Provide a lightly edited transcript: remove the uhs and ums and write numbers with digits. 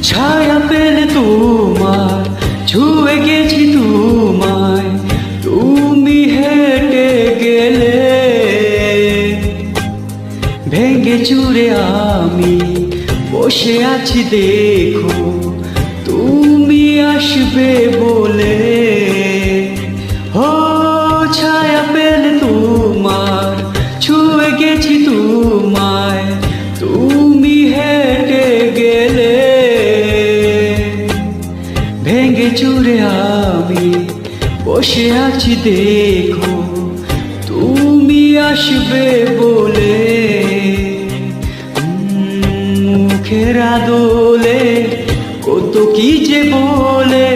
ছায়া পেলে তোমার, ছুঁয়ে গেছি তোমায়, তুমি হেঁটে গেলে। ভেঙে চুরে আমি বসে আছি দেখো, তুমি আসবে বলে। ও ছায়া পেলে তোমার, ছুঁয়ে গেছি তোমায়, তুমি হেঁটে গেলে। ভেঙে চুরে আমি বসে আছি দেখো, তুমি আসবে বলে। মুখের আদলে কত কি যে বলে,